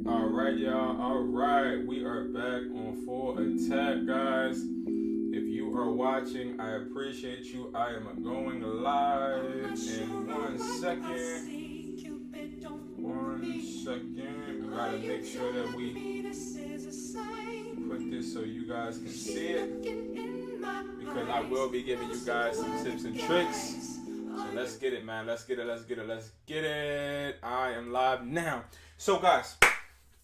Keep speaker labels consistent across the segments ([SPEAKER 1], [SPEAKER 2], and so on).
[SPEAKER 1] Alright, y'all. Alright, we are back on full attack, guys. If you are watching, I appreciate you. I am going live in 1 second. 1 second. We gotta make sure that we put this so you guys can see it, because I will be giving you guys some tips and tricks. So let's get it, man. Let's get it. Let's get it. Let's get it. I am live now. So, guys,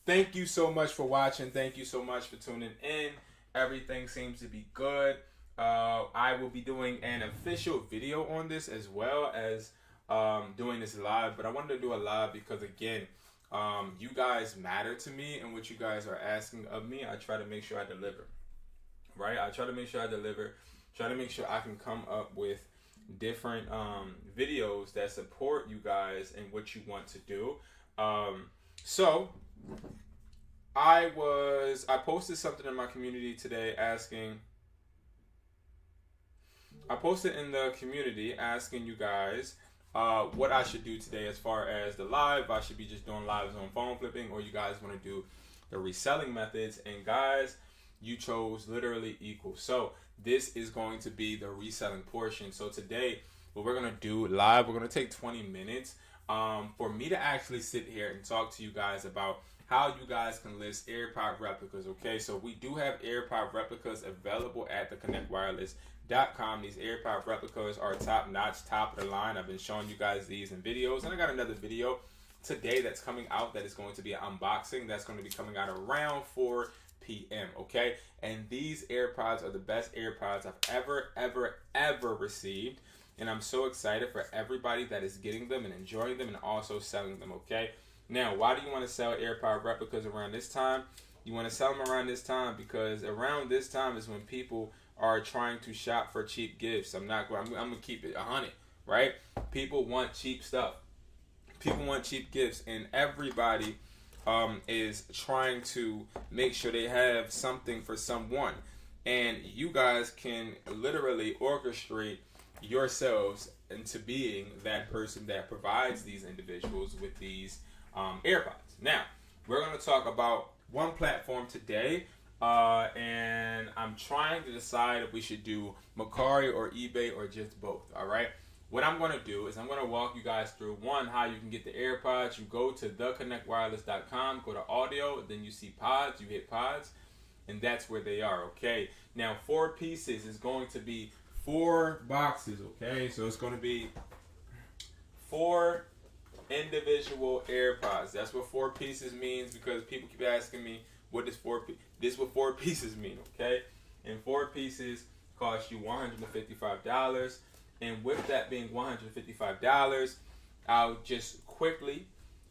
[SPEAKER 1] thank you so much for watching. Thank you so much for tuning in. Everything seems to be good. I will be doing an official video on this as well as doing this live. But I wanted to do a live because, again, you guys matter to me, and what you guys are asking of me, I try to make sure I deliver. Right? I try to make sure I deliver. Try to make sure I can come up with different videos that support you guys and what you want to do. So I posted something in my community today I posted in the community asking you guys what I should do today as far as the live. I should be just doing lives on phone flipping, or you guys want to do the reselling methods. And guys, you chose literally equal. So this is going to be the reselling portion. So today, what we're going to do live, we're going to take 20 minutes for me to actually sit here and talk to you guys about how you guys can list AirPod replicas. Okay, so we do have AirPod replicas available at theconnectwireless.com. These AirPod replicas are top notch, top of the line. I've been showing you guys these in videos, and I got another video today that's coming out that is going to be an unboxing that's going to be coming out around 4 p.m. Okay, and these AirPods are the best AirPods I've ever received, and I'm so excited for everybody that is getting them and enjoying them and also selling them. Okay, now why do you want to sell AirPod replicas around this time? You want to sell them around this time because around this time is when people are trying to shop for cheap gifts. I'm gonna keep it 100, right? People want cheap stuff. People want cheap gifts, and everybody is trying to make sure they have something for someone. And you guys can literally orchestrate yourselves into being that person that provides these individuals with these AirPods. Now, we're going to talk about one platform today, and I'm trying to decide if we should do MERCARI or eBay or just both, all right? What I'm going to do is I'm going to walk you guys through, one, how you can get the AirPods. You go to theconnectwireless.com, go to audio, then you see pods, you hit pods, and that's where they are, okay? Now, 4 pieces is going to be 4 boxes, okay? So it's going to be 4 individual AirPods. That's what 4 pieces means, because people keep asking me, what does 4 pieces mean, okay? And 4 pieces cost you $155. And with that being $155, I'll just quickly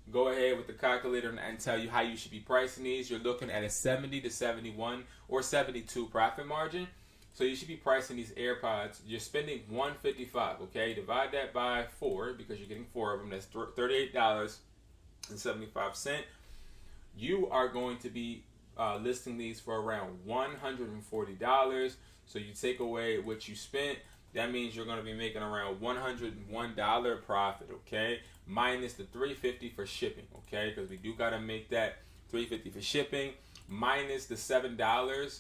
[SPEAKER 1] go ahead with the calculator and tell you how you should be pricing these. You're looking at a 70 to 71 or 72 profit margin. So you should be pricing these AirPods. You're spending $155, okay? Divide that by 4 because you're getting 4 of them. That's $38.75. You are going to be listing these for around $140. So you take away what you spent. That means you're going to be making around $101 profit, okay? Minus the $350 for shipping, okay? Because we do got to make that $350 for shipping. Minus the $7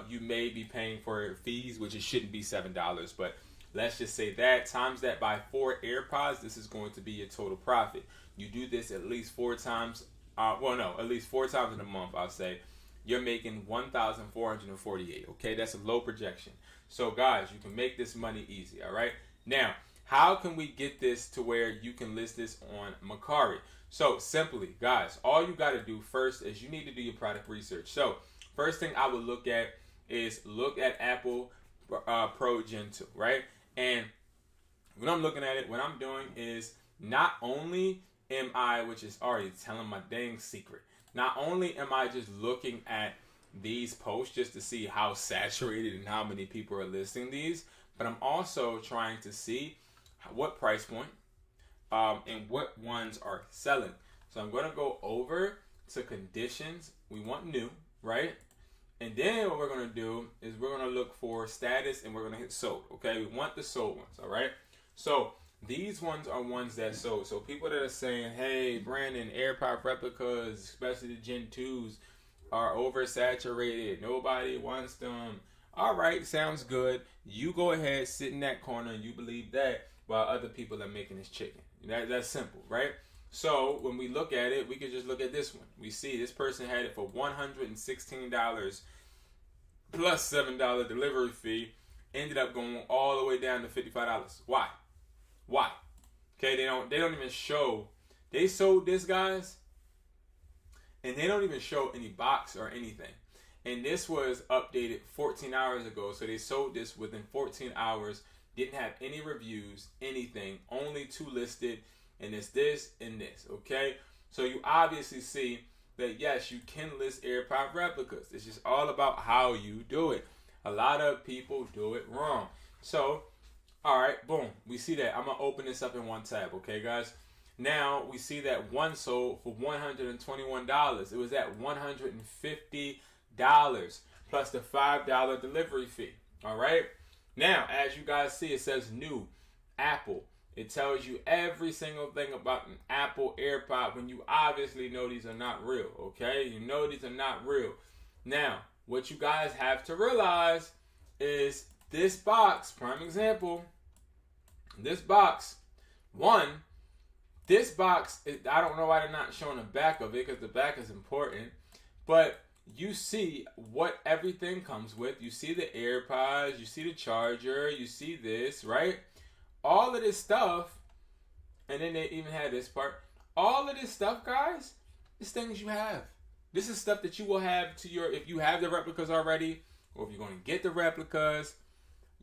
[SPEAKER 1] you may be paying for fees, which it shouldn't be $7. But let's just say that. Times that by 4 AirPods, this is going to be your total profit. You do this at least 4 times. At least 4 times in a month, I'll say. you're making 1,448. Okay, that's a low projection. So guys, you can make this money easy. All right. Now, how can we get this to where you can list this on MERCARI? So simply, guys, all you got to do first is you need to do your product research. So first thing I would look at is look at Apple Pro Gen 2, right? And when I'm looking at it, what I'm doing is not only am I, which is already telling my dang secret, not only am I just looking at these posts just to see how saturated and how many people are listing these, but I'm also trying to see what price point and what ones are selling. So I'm going to go over to conditions. We want new, right? And then what we're going to do is we're going to look for status and we're going to hit sold. Okay, we want the sold ones. All right, so these ones are ones that sold. So people that are saying, hey Brandon, AirPod replicas, especially the Gen 2s, are oversaturated, nobody wants them. All right, sounds good. You go ahead, sit in that corner and you believe that, while other people are making this chicken. That's simple, right? So when we look at it, we can just look at this one. We see this person had it for $116 plus $7 delivery fee. Ended up going all the way down to $55. Why? Okay, they don't even show. They sold this, guys, and they don't even show any box or anything. And this was updated 14 hours ago. So they sold this within 14 hours. Didn't have any reviews, anything. Only 2 listed. And it's this and this. Okay? So you obviously see that, yes, you can list AirPod replicas. It's just all about how you do it. A lot of people do it wrong. So, all right, boom. We see that. I'm going to open this up in one tab. Okay, guys? Now, we see that one sold for $121. It was at $150 plus the $5 delivery fee. All right? Now, as you guys see, it says new Apple. It tells you every single thing about an Apple AirPod when you obviously know these are not real, okay? You know these are not real. Now, what you guys have to realize is this box, prime example, this box, I don't know why they're not showing the back of it because the back is important, but you see what everything comes with. You see the AirPods, you see the charger, you see this, right? All of this stuff, and then they even had this part. All of this stuff, guys, is things you have. This is stuff that you will have to your, if you have the replicas already, or if you're going to get the replicas,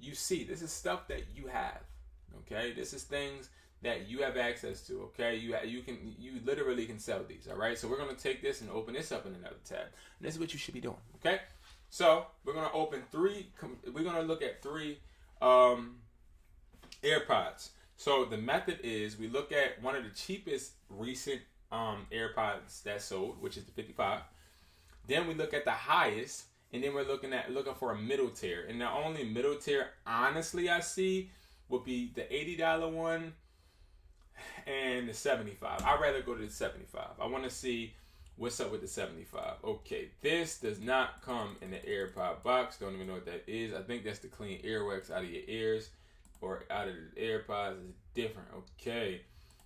[SPEAKER 1] you see, this is stuff that you have, okay? This is things that you have access to, okay? You literally can sell these, all right? So we're going to take this and open this up in another tab. And this is what you should be doing, okay? So we're going to open we're going to look at 3 AirPods. So the method is we look at one of the cheapest recent AirPods that sold, which is the 55. Then we look at the highest, and then we're looking for a middle tier. And the only middle tier, honestly, I see would be the $80 one and the 75. I'd rather go to the 75. I want to see what's up with the 75. Okay, this does not come in the AirPod box. Don't even know what that is. I think that's to clean earwax out of your ears or out of the AirPods. Is different. Okay,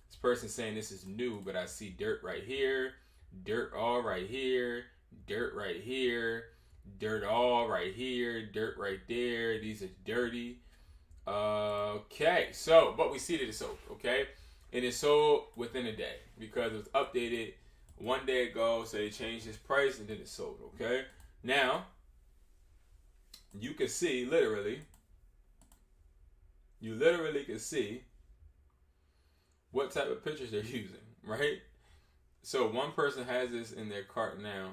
[SPEAKER 1] this person saying this is new, but I see dirt right here, dirt all right here, dirt right here, dirt all right here, dirt right there. These are dirty. Okay, so but we see that it's sold. Okay, and it's sold within a day because it was updated one day ago. So they changed its price and then it's sold. Okay, now you can see literally. You literally can see what type of pictures they're using, right? So one person has this in their cart now.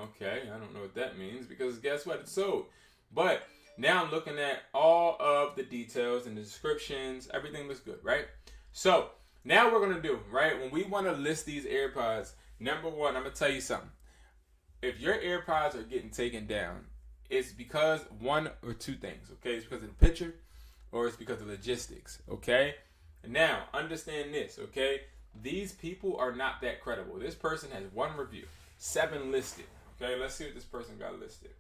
[SPEAKER 1] Okay, I don't know what that means because guess what? It's sold. But now I'm looking at all of the details and the descriptions. Everything looks good, right? So now we're going to do, right? When we want to list these AirPods, number one, I'm going to tell you something. If your AirPods are getting taken down, it's because one or two things, okay? It's because of the picture or it's because of logistics, okay? Now, understand this, okay? These people are not that credible. This person has 1 review, 7 listed, okay? Let's see what this person got listed.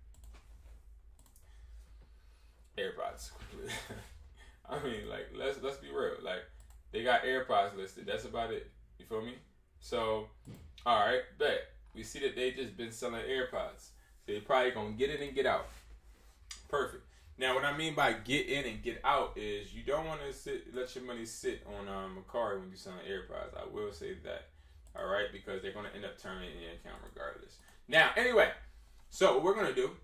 [SPEAKER 1] AirPods. I mean, like, let's be real. Like, they got AirPods listed. That's about it. You feel me? So, all right, bet. we see that they just been selling AirPods. So they probably gonna get in and get out. Perfect. Now, what I mean by get in and get out is you don't want to let your money sit on MERCARI when you're selling AirPods. I will say that, all right, because they're gonna end up turning in your account regardless. Now, anyway, so what we're gonna do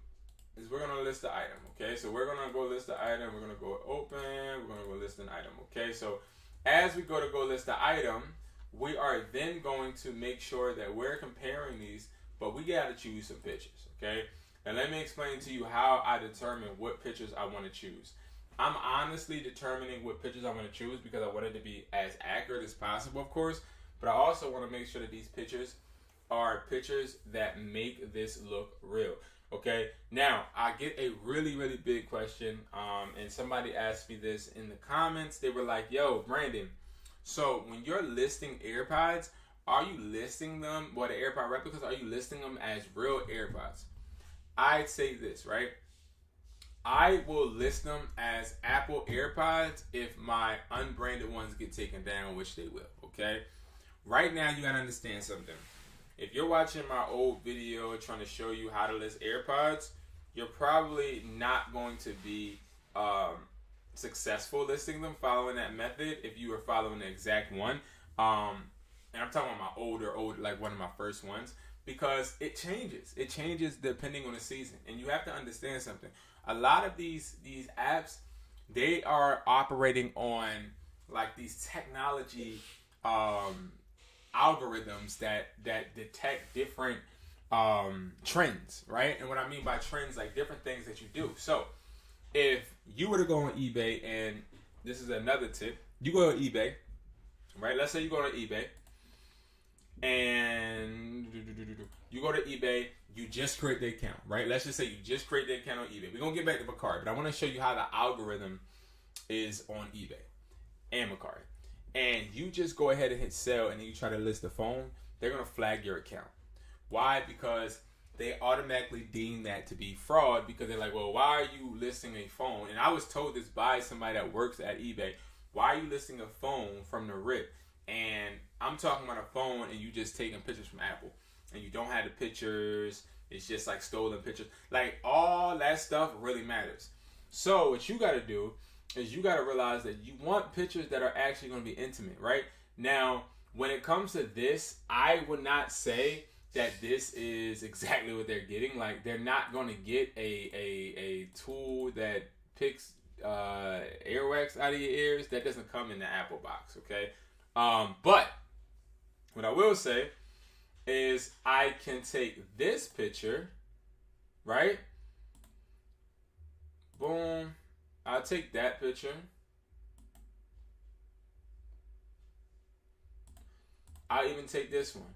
[SPEAKER 1] is we're gonna list the item. Okay, so we're gonna go list the item. We're gonna go open. We're gonna go list an item. Okay, so as we go to go list the item, we are then going to make sure that we're comparing these, but we gotta choose some pictures. Okay. And let me explain to you how I determine what pictures I want to choose. I'm honestly determining what pictures I want to choose because I want it to be as accurate as possible, of course. But I also want to make sure that these pictures are pictures that make this look real. Okay. Now, I get a really, really big question. And somebody asked me this in the comments. They were like, yo, Brandon, so when you're listing AirPods, are you listing them, the AirPod replicas, are you listing them as real AirPods? I'd say this, right? I will list them as Apple AirPods if my unbranded ones get taken down, which they will, okay? Right now, you gotta understand something. If you're watching my old video trying to show you how to list AirPods, you're probably not going to be successful listing them following that method if you were following the exact one. And I'm talking about my older, like one of my first ones. Because it changes. It changes depending on the season. And you have to understand something. A lot of these apps, they are operating on like these technology algorithms that detect different trends, right? And what I mean by trends, like different things that you do. So if you were to go on eBay, and this is another tip, you go on eBay, right? Let's say you go on eBay. And you go to eBay, you just create the account, right? Let's just say you just create the account on eBay. We're going to get back to MERCARI, but I want to show you how the algorithm is on eBay and MERCARI. And you just go ahead and hit sell, and then you try to list the phone. They're going to flag your account. Why? Because they automatically deem that to be fraud, because they're like, well, why are you listing a phone? And I was told this by somebody that works at eBay. Why are you listing a phone from the RIP? And I'm talking about a phone and you just taking pictures from Apple and you don't have the pictures. It's just like stolen pictures. Like all that stuff really matters. So what you got to do is you got to realize that you want pictures that are actually going to be intimate, right? Now, when it comes to this, I would not say that this is exactly what they're getting. Like they're not going to get a tool that picks earwax out of your ears. That doesn't come in the Apple box, okay? But what I will say is I can take this picture, right? Boom. I'll take that picture. I'll even take this one.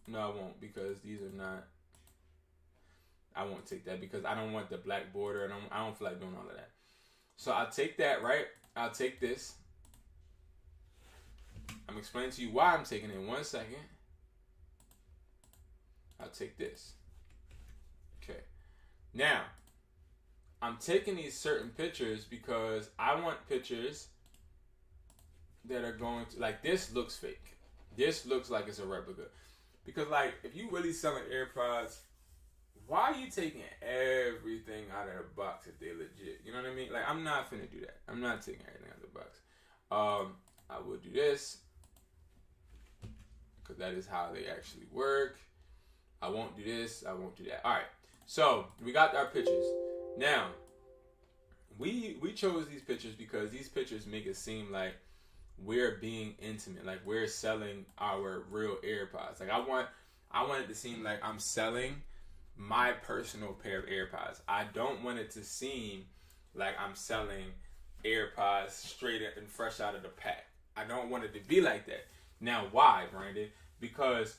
[SPEAKER 1] No, I won't, because these are not. I won't take that because I don't want the black border, and I don't feel like doing all of that. So I'll take that, right? I'll take this. I'm explaining to you why I'm taking it in 1 second. I'll take this. Okay. Now, I'm taking these certain pictures because I want pictures that are going to, like this looks fake. This looks like it's a replica. Because like, if you really selling AirPods, why are you taking everything out of the box if they're legit? You know what I mean? Like, I'm not finna do that. I'm not taking everything out of the box. I will do this, because that is how they actually work. I won't do this. I won't do that. All right. So we got our pictures. Now, we chose these pictures because these pictures make it seem like we're being intimate, like we're selling our real AirPods. Like I want it to seem like I'm selling my personal pair of AirPods. I don't want it to seem like I'm selling AirPods straight up and fresh out of the pack. I don't want it to be like that. Now, why, Brandon? Because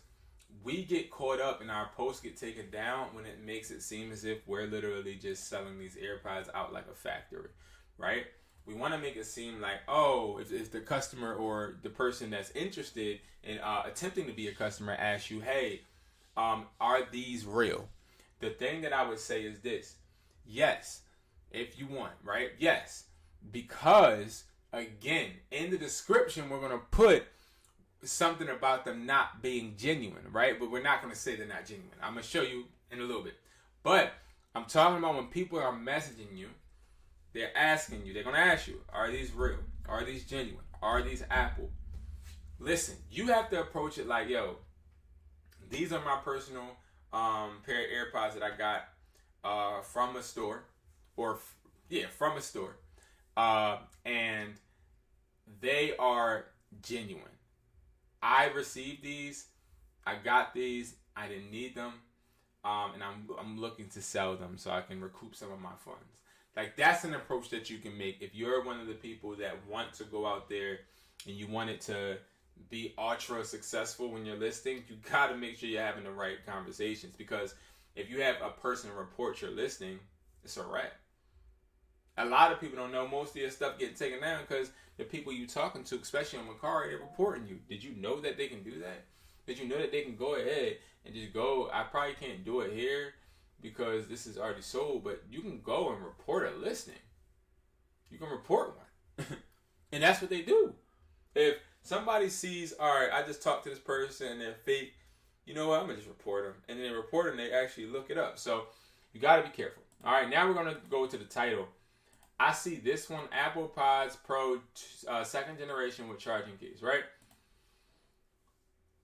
[SPEAKER 1] we get caught up and our posts get taken down when it makes it seem as if we're literally just selling these AirPods out like a factory, right? We want to make it seem like, oh, if the customer or the person that's interested in attempting to be a customer asks you, hey, are these real? The thing that I would say is this. Yes, if you want, right? Yes, because, again, in the description, we're going to put something about them not being genuine, right? But we're not going to say they're not genuine. I'm going to show you in a little bit. But I'm talking about when people are messaging you, they're asking you, they're going to ask you, are these real? Are these genuine? Are these Apple? Listen, you have to approach it like, yo, these are my personal pair of AirPods that I got from a store. From a store. And they are genuine. I received these. I got these. I didn't need them. And I'm looking to sell them so I can recoup some of my funds. Like, that's an approach that you can make if you're one of the people that want to go out there and you want it to be ultra successful when you're listing. You got to make sure you're having the right conversations, because if you have a person report your listing, it's a wrap. A lot of people don't know most of your stuff getting taken down because the people you talking to, especially on MERCARI, they're reporting you. Did you know that they can do that? Did you know that they can go ahead and just go, I probably can't do it here because this is already sold, but you can go and report a listing. You can report one. And that's what they do. If somebody sees, all right, I just talked to this person and they're fake, you know what, I'm going to just report them. And then they report them, they actually look it up. So you got to be careful. All right, now we're going to go to the title. I see this one, AirPods Pro 2nd generation with charging keys, right?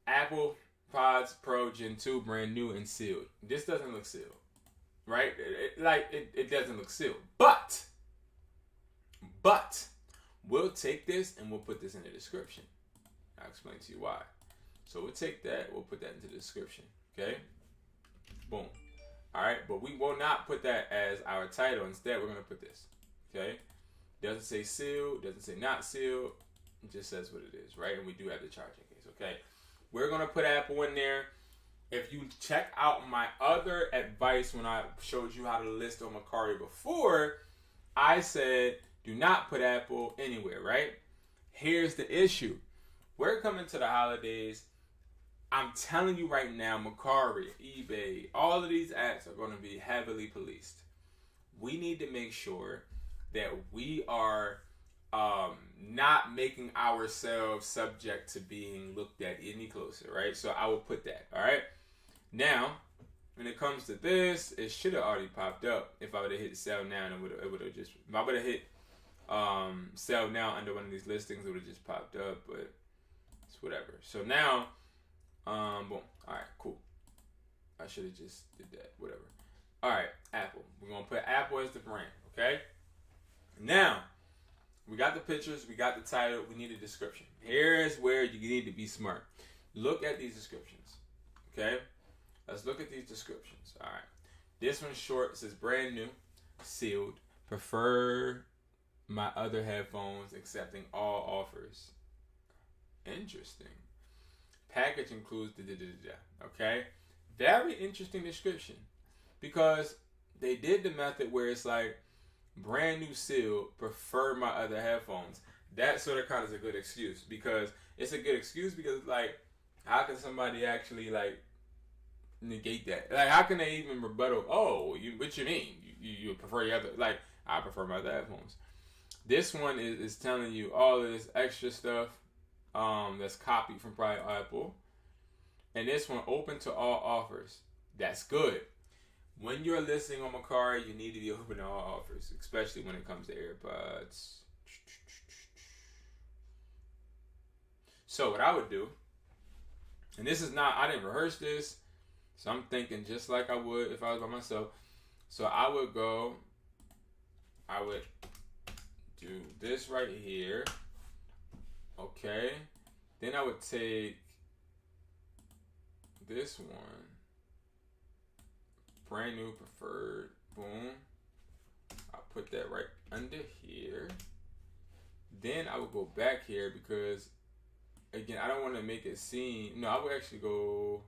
[SPEAKER 1] AirPods Pro Gen 2, brand new and sealed. This doesn't look sealed, right? It doesn't look sealed. But, we'll take this and we'll put this in the description. I'll explain to you why. So we'll take that, we'll put that into the description, okay? Boom. All right, but we will not put that as our title. Instead, we're going to put this, okay? Doesn't say sealed, doesn't say not sealed. It just says what it is, right? And we do have the charging case, okay? We're going to put Apple in there. If you check out my other advice when I showed you how to list on MERCARI before, I said do not put Apple anywhere, right? Here's the issue. We're coming to the holidays. I'm telling you right now, MERCARI, eBay, all of these apps are going to be heavily policed. We need to make sure that we are not making ourselves subject to being looked at any closer, right? So I will put that, all right? Now, when it comes to this, it should have already popped up. If I would have hit sell now, and it would have just, if I would have hit sell now under one of these listings, it would have just popped up, but it's whatever. So now, boom. All right, cool. I should have just did that, whatever. All right, Apple. We're going to put Apple as the brand, okay? Now, we got the pictures, we got the title, we need a description. Here's where you need to be smart. Look at these descriptions, okay? Let's look at these descriptions. All right. This one's short. It says brand new, sealed, prefer my other headphones, accepting all offers. Interesting. Package includes okay? Very interesting description, because they did the method where it's like brand new, sealed, prefer my other headphones. That sort of kind of is a good excuse, because it's a good excuse because, like, how can somebody actually, like, negate that? Like, how can they even rebuttal, oh, what you mean? You prefer your other, like, I prefer my other headphones. This one is telling you all of this extra stuff that's copied from probably Apple. And this one, open to all offers. That's good. When you're listing on MERCARI, you need to be open to all offers, especially when it comes to AirPods. So what I would do, and this is not, I didn't rehearse this, so I'm thinking just like I would if I was by myself. So I would do this right here, okay? Then I would take this one, brand new, preferred, boom. I'll put that right under here. Then I would go back here because, again, I don't want to make it seem, no, I would actually go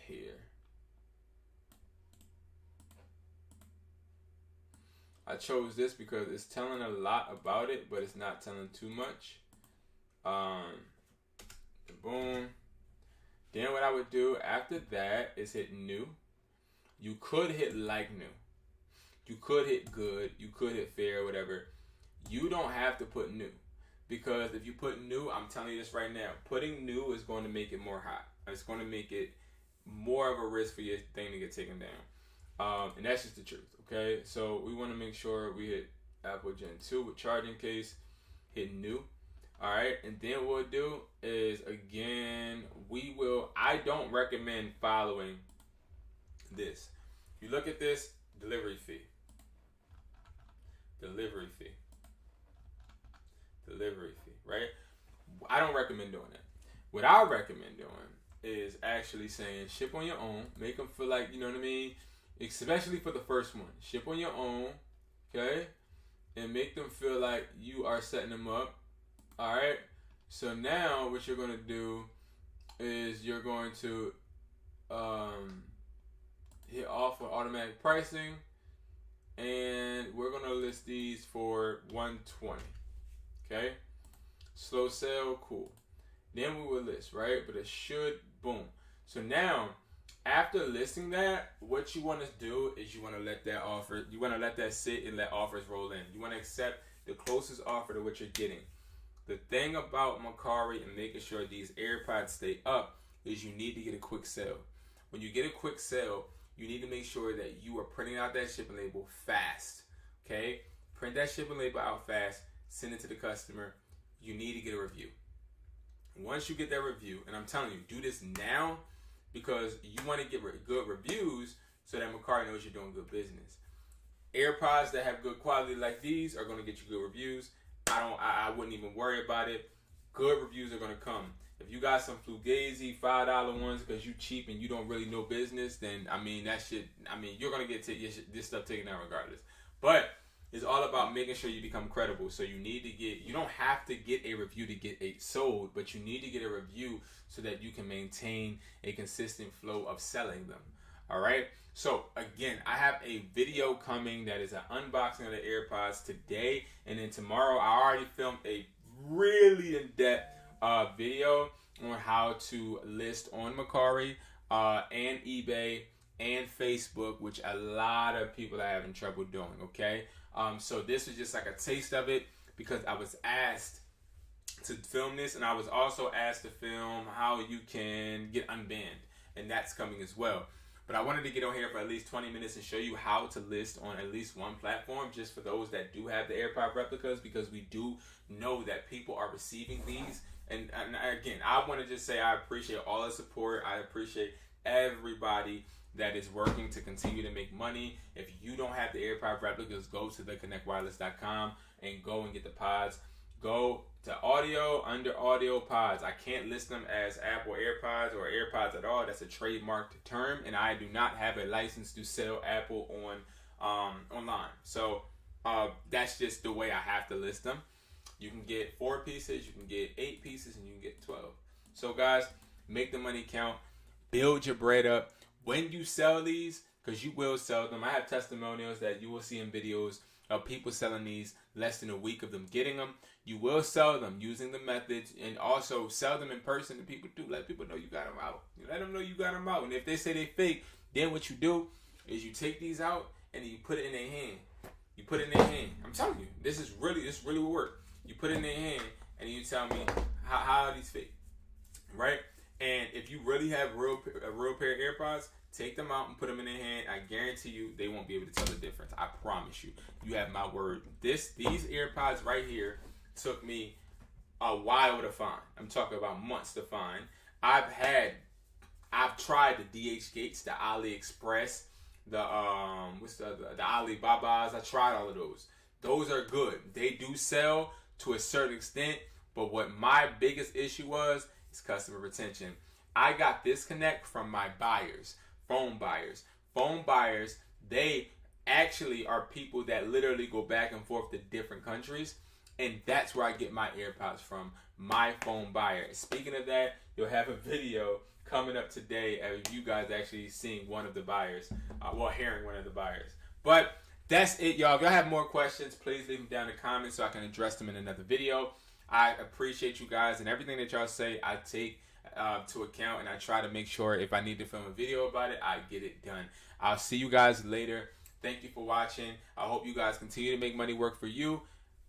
[SPEAKER 1] here. I chose this because it's telling a lot about it, but it's not telling too much. Boom. Then what I would do after that is hit new. You could hit like new. You could hit good. You could hit fair, whatever. You don't have to put new, because if you put new, I'm telling you this right now, putting new is going to make it more hot. It's going to make it more of a risk for your thing to get taken down. And that's just the truth, okay? So we want to make sure we hit AIRPOD Gen 2 with charging case, hit new. All right, and then what we'll do is, again, I don't recommend following this. You look at this, delivery fee, right? I don't recommend doing that. What I recommend doing is actually saying ship on your own, make them feel like, you know what I mean? Especially for the first one, ship on your own, okay? And make them feel like you are setting them up. All right, so now what you're going to do is you're going to hit offer automatic pricing, and we're going to list these for $120. Okay, slow sale, cool. Then we will list, right? But it should, boom. So now, after listing that, what you want to do is you want to let that sit and let offers roll in. You want to accept the closest offer to what you're getting. The thing about MERCARI and making sure these AirPods stay up is you need to get a quick sale. When you get a quick sale, you need to make sure that you are printing out that shipping label fast. Okay? Print that shipping label out fast, send it to the customer. You need to get a review. Once you get that review, and I'm telling you, do this now because you want to get good reviews so that MERCARI knows you're doing good business. AirPods that have good quality like these are going to get you good reviews. I wouldn't even worry about it. Good reviews are going to come. If you got some Fugazi $5 ones because you cheap and you don't really know business, then you're going to get this stuff taken out regardless. But it's all about making sure you become credible. So you don't have to get a review to get it sold, but you need to get a review so that you can maintain a consistent flow of selling them. All right. So again, I have a video coming that is an unboxing of the AirPods today, and then tomorrow I already filmed a really in-depth video on how to list on MERCARI and eBay and Facebook, which a lot of people are having trouble doing. Okay. So this was just like a taste of it because I was asked to film this, and I was also asked to film how you can get unbanned, and that's coming as well. But I wanted to get on here for at least 20 minutes and show you how to list on at least one platform, just for those that do have the AirPod replicas, because we do know that people are receiving these. And again, I want to just say I appreciate all the support. I appreciate everybody that is working to continue to make money. If you don't have the AirPod replicas, go to theconnectwireless.com and go and get the pods. Go to audio, under audio pods. I can't list them as Apple AirPods or AirPods at all. That's a trademarked term, and I do not have a license to sell Apple on online. So that's just the way I have to list them. You can get 4 pieces, you can get 8 pieces, and you can get 12. So guys, make the money count. Build your bread up. When you sell these, because you will sell them, I have testimonials that you will see in videos of people selling these less than a week of them getting them. You will sell them using the methods, and also sell them in person to people too. Let people know you got them out. You let them know you got them out. And if they say they fake, then what you do is you take these out and then you put it in their hand. You put it in their hand. I'm telling you, this really will work. You put it in their hand and you tell me how are these fake, right? And if you really have a real pair of AirPods, take them out and put them in their hand. I guarantee you they won't be able to tell the difference. I promise you. You have my word. These AirPods right here took me a while to find. I'm talking about months to find. I've tried the DH Gates, the AliExpress, the Alibabas. I tried all of those. Those are good. They do sell to a certain extent, but what my biggest issue was is customer retention. I got this connect from my buyers, phone buyers. Phone buyers, they actually are people that literally go back and forth to different countries, and that's where I get my AirPods from, my phone buyer. Speaking of that, you'll have a video coming up today of you guys actually seeing one of the buyers, hearing one of the buyers. But that's it, y'all. If y'all have more questions, please leave them down in the comments so I can address them in another video. I appreciate you guys, and everything that y'all say, I take to account, and I try to make sure if I need to film a video about it, I get it done. I'll see you guys later. Thank you for watching. I hope you guys continue to make money work for you,